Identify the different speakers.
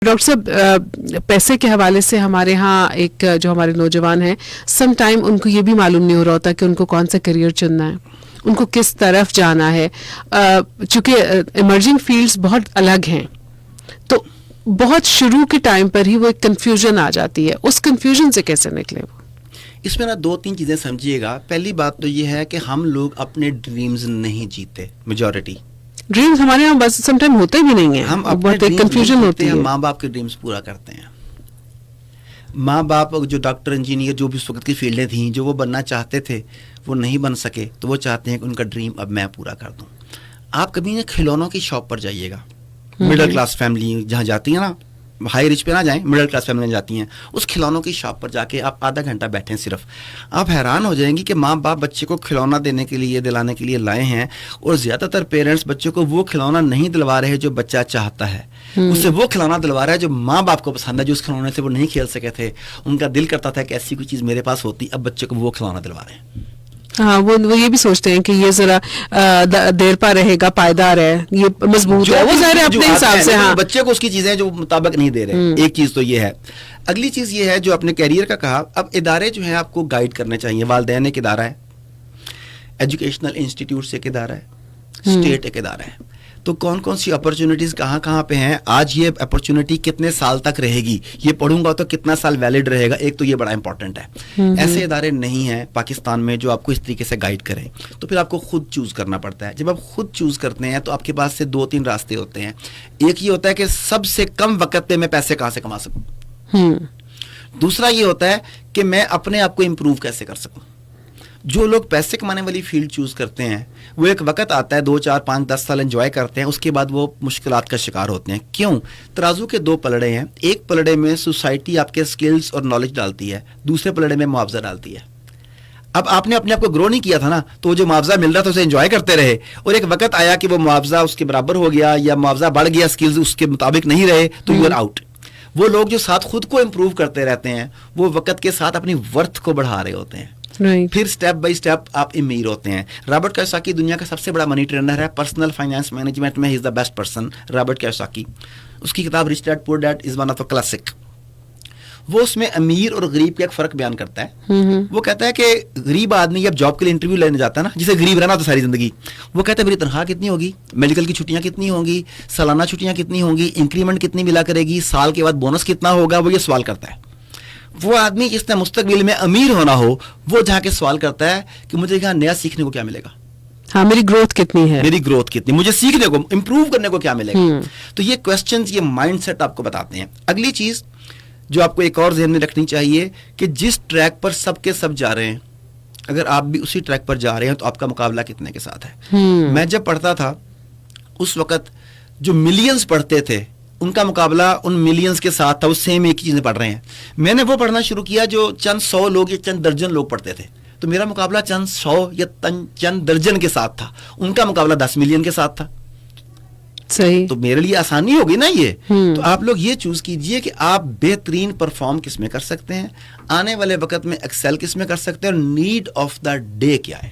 Speaker 1: Doctor صاحب پیسے کے حوالے سے ہمارے ہاں ایک جو ہمارے نوجوان ہیں سم ٹائم ان کو یہ بھی معلوم نہیں ہو رہا ہوتا کہ ان کو کون سا کریئر چننا ہے, ان کو کس طرف جانا ہے. چونکہ ایمرجنگ فیلڈز بہت الگ ہیں تو بہت شروع کے ٹائم پر ہی وہ ایک کنفیوژن آ جاتی ہے. اس کنفیوژن سے کیسے نکلے وہ؟
Speaker 2: اس میں نا 2-3 چیزیں سمجھیے گا. پہلی بات تو یہ ہے کہ ہم لوگ اپنے ڈریمز نہیں جیتے. میجورٹی
Speaker 1: ڈریمز ہمارے یہاں بس سم ٹائم ہوتے بھی نہیں ہیں,
Speaker 2: ہم
Speaker 1: بہت ایک کنفیوژن ہوتی ہے.
Speaker 2: ماں باپ کے ڈریمز پورا کرتے ہیں. ماں باپ جو ڈاکٹر انجینئر جو بھی اس وقت کی فیلڈیں تھیں جو وہ بننا چاہتے تھے وہ نہیں بن سکے تو وہ چاہتے ہیں کہ ان کا ڈریم اب میں پورا کر دوں. آپ کبھی نہ کھلونوں کی شاپ پر جائیے گا. مڈل کلاس فیملی جہاں جاتی ہیں نا, ہائی ریچ پہ نہ جائیں, مڈل کلاس فیملی جاتی ہیں, اس کھلونوں کی شاپ پر جا کے آپ آدھا گھنٹہ بیٹھیں صرف, آپ حیران ہو جائیں گی کہ ماں باپ بچے کو کھلونا دینے کے لیے دلانے کے لیے لائے ہیں اور زیادہ تر پیرنٹس بچے کو وہ کھلونا نہیں دلوا رہے جو بچہ چاہتا ہے, اس سے وہ کھلونا دلوا رہا ہے جو ماں باپ کو پسند ہے, جو اس کھلونے سے وہ نہیں کھیل سکے تھے. ان کا دل کرتا تھا کہ ایسی کوئی چیز میرے پاس ہوتی, اب بچے کو وہ کھلونا دلوا رہے ہیں.
Speaker 1: ہاں وہ یہ بھی سوچتے ہیں کہ یہ ذرا دیر پا رہے گا, پائیدار ہے, یہ مضبوط ہے, وہ ظاہر اپنے حساب سے. ہاں
Speaker 2: بچے کو اس کی چیزیں جو مطابق نہیں دے رہے. ایک چیز تو یہ ہے. اگلی چیز یہ ہے جو اپنے کیریئر کا کہا, اب ادارے جو ہیں آپ کو گائیڈ کرنے چاہیے. والدین ایک ادارہ ہے, ایجوکیشنل انسٹیٹیوٹس ایک ادارہ ہے, اسٹیٹ ایک ادارہ ہے. تو کون کون سی اپرچونیٹیز کہاں کہاں پہ ہیں, آج یہ اپرچونیٹی کتنے سال تک رہے گی, یہ پڑھوں گا تو کتنا سال ویلڈ رہے گا, ایک تو یہ بڑا امپورٹنٹ ہے. ایسے ادارے نہیں ہیں پاکستان میں جو آپ کو اس طریقے سے گائیڈ کریں, تو پھر آپ کو خود چوز کرنا پڑتا ہے. جب آپ خود چوز کرتے ہیں تو آپ کے پاس سے 2-3 راستے ہوتے ہیں. ایک یہ ہوتا ہے کہ سب سے کم وقت پہ میں پیسے کہاں سے کما سکوں. دوسرا یہ ہوتا ہے کہ میں اپنے آپ کو امپروو کیسے کر سکوں. جو لوگ پیسے کمانے والی فیلڈ چوز کرتے ہیں وہ ایک وقت آتا ہے 2, 4, 5, 10 سال انجوائے کرتے ہیں, اس کے بعد وہ مشکلات کا شکار ہوتے ہیں. کیوں؟ ترازو کے 2 پلڑے ہیں. ایک پلڑے میں سوسائٹی آپ کے سکلز اور نالج ڈالتی ہے, دوسرے پلڑے میں معاوضہ ڈالتی ہے. اب آپ نے اپنے آپ کو گرو نہیں کیا تھا نا, تو جو معاوضہ مل رہا تھا اسے انجوائے کرتے رہے, اور ایک وقت آیا کہ وہ معاوضہ اس کے برابر ہو گیا یا معاوضہ بڑھ گیا, سکلز اس کے مطابق نہیں رہے, تو یو آر آؤٹ. وہ لوگ جو ساتھ خود کو امپروو کرتے رہتے ہیں وہ وقت کے ساتھ اپنی ورتھ کو بڑھا رہے ہوتے ہیں. پھر سٹیپ بائی سٹیپ آپ امیر ہوتے ہیں. رابرٹ کیوساکی دنیا کا سب سے بڑا منی ٹرینر ہے, پرسنل فائنانس مینجمنٹ میں he is the best person. Robert Kiyosaki, اس کی کتاب rich dad poor dad is one of the classic. وہ اس میں امیر اور غریب کا ایک فرق بیان کرتا ہے. وہ کہتا ہے کہ غریب آدمی جب جاب کے لیے انٹرویو لینے جاتا ہے نا, جسے غریب رہنا تو ساری زندگی, وہ کہتا ہے میری تنخواہ کتنی ہوگی, میڈیکل کی چھٹیاں کتنی ہوں گی, سالانہ چھٹیاں کتنی ہوں گی, انکریمنٹ کتنی ملا کرے گی, سال کے بعد بونس کتنا ہوگا. وہ یہ سوال کرتا ہے. وہ آدمی جس نے مستقبل میں امیر ہونا ہو وہ جا کے سوال کرتا ہے کہ مجھے یہاں نیا سیکھنے کو کیا ملے گا,
Speaker 1: ہاں میری گروتھ کتنی ہے,
Speaker 2: میری گروتھ کتنی, مجھے سیکھنے کو امپروو کرنے کو کیا ملے گا. تو یہ کوسچنز, یہ مائنڈ سیٹ آپ کو بتاتے ہیں. اگلی چیز جو آپ کو ایک اور ذہن میں رکھنی چاہیے کہ جس ٹریک پر سب کے سب جا رہے ہیں, اگر آپ بھی اسی ٹریک پر جا رہے ہیں تو آپ کا مقابلہ کتنے کے ساتھ ہے. میں جب پڑھتا تھا اس وقت جو ملینز پڑھتے تھے ان کا مقابلہ ان ملینز کے ساتھ تھا, وہ سیم ایک ہی چیزیں پڑھ رہے ہیں. میں نے وہ پڑھنا شروع کیا جو چند 100 لوگ یا چند درجن لوگ پڑھتے تھے, تو میرا مقابلہ چند 100 یا چند درجن کے ساتھ تھا, ان کا مقابلہ 10 ملین کے ساتھ تھا.
Speaker 1: صحیح,
Speaker 2: تو میرے لیے آسانی ہوگی نا یہ. تو آپ لوگ یہ چوز کیجئے کہ آپ بہترین پرفارم کس میں کر سکتے ہیں, آنے والے وقت میں ایکسل کس میں کر سکتے ہیں, اور نیڈ آف دا ڈے کیا ہے.